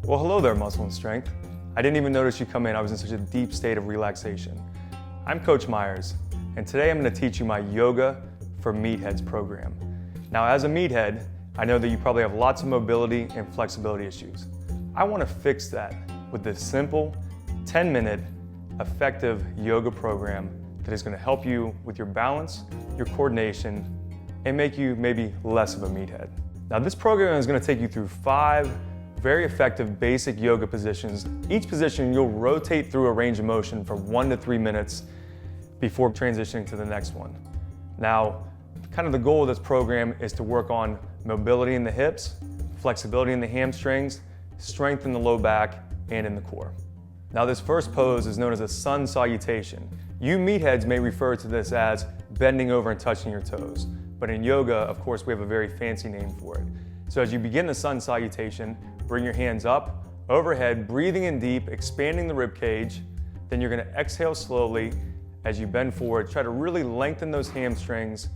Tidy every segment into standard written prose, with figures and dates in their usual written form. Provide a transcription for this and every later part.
Well, hello there, Muscle and Strength. I didn't even notice you come in. I was in such a deep state of relaxation. I'm Coach Myers, and today I'm going to teach you my Yoga for Meatheads program. Now, as a meathead, I know that you probably have lots of mobility and flexibility issues. I want to fix that with this simple, 10-minute, effective yoga program that is going to help you with your balance, your coordination, and make you maybe less of a meathead. Now, this program is going to take you through 5 very effective basic yoga positions. Each position you'll rotate through a range of motion for 1 to 3 minutes before transitioning to the next one. Now, kind of the goal of this program is to work on mobility in the hips, flexibility in the hamstrings, strength in the low back, and in the core. Now, this first pose is known as a sun salutation. You meatheads may refer to this as bending over and touching your toes, but in yoga, of course, we have a very fancy name for it. So as you begin the sun salutation, bring your hands up, overhead, breathing in deep, expanding the rib cage. Then you're going to exhale slowly as you bend forward. Try to really lengthen those hamstrings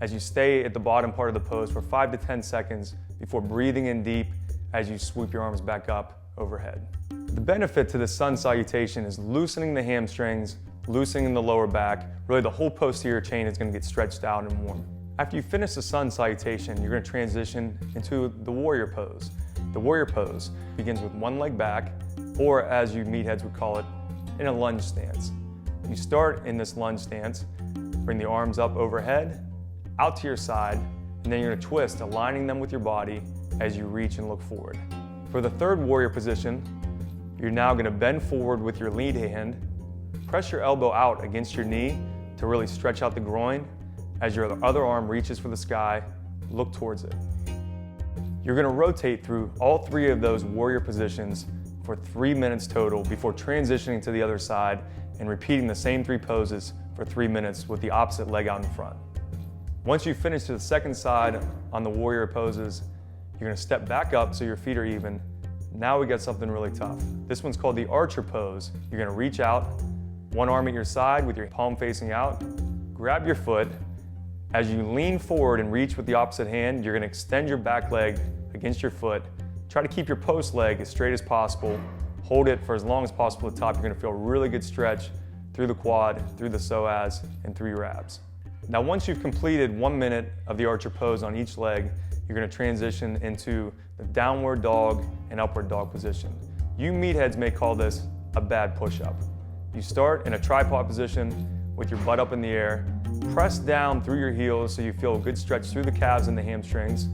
as you stay at the bottom part of the pose for 5 to 10 seconds before breathing in deep as you swoop your arms back up overhead. The benefit to the sun salutation is loosening the hamstrings, loosening the lower back. Really, the whole posterior chain is going to get stretched out and warm. After you finish the sun salutation, you're going to transition into the warrior pose. The warrior pose begins with one leg back, or as you meatheads would call it, in a lunge stance. You start in this lunge stance, bring the arms up overhead, out to your side, and then you're going to twist, aligning them with your body as you reach and look forward. For the third warrior position, you're now going to bend forward with your lead hand, press your elbow out against your knee to really stretch out the groin. As your other arm reaches for the sky, look towards it. You're going to rotate through all 3 of those warrior positions for 3 minutes total before transitioning to the other side and repeating the same 3 poses for 3 minutes with the opposite leg out in front. Once you finish to the second side on the warrior poses, you're going to step back up so your feet are even. Now we got something really tough. This one's called the archer pose. You're going to reach out, one arm at your side with your palm facing out, grab your foot. As you lean forward and reach with the opposite hand, you're going to extend your back leg against your foot. Try to keep your post leg as straight as possible. Hold it for as long as possible at the top. You're going to feel a really good stretch through the quad, through the psoas, and through your abs. Now, once you've completed 1 minute of the archer pose on each leg, you're going to transition into the downward dog and upward dog position. You meatheads may call this a bad push-up. You start in a tripod position with your butt up in the air. Press down through your heels so you feel a good stretch through the calves and the hamstrings.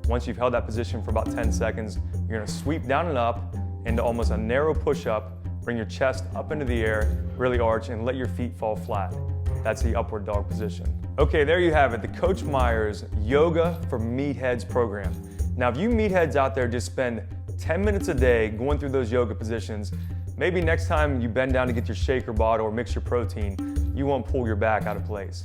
Once you've held that position for about 10 seconds, you're going to sweep down and up into almost a narrow push-up. Bring your chest up into the air, really arch, and let your feet fall flat. That's the upward dog position. Okay, there you have it, the Coach Myers Yoga for Meatheads program. Now, if you meatheads out there just spend 10 minutes a day going through those yoga positions, maybe next time you bend down to get your shaker bottle or mix your protein, you won't pull your back out of place.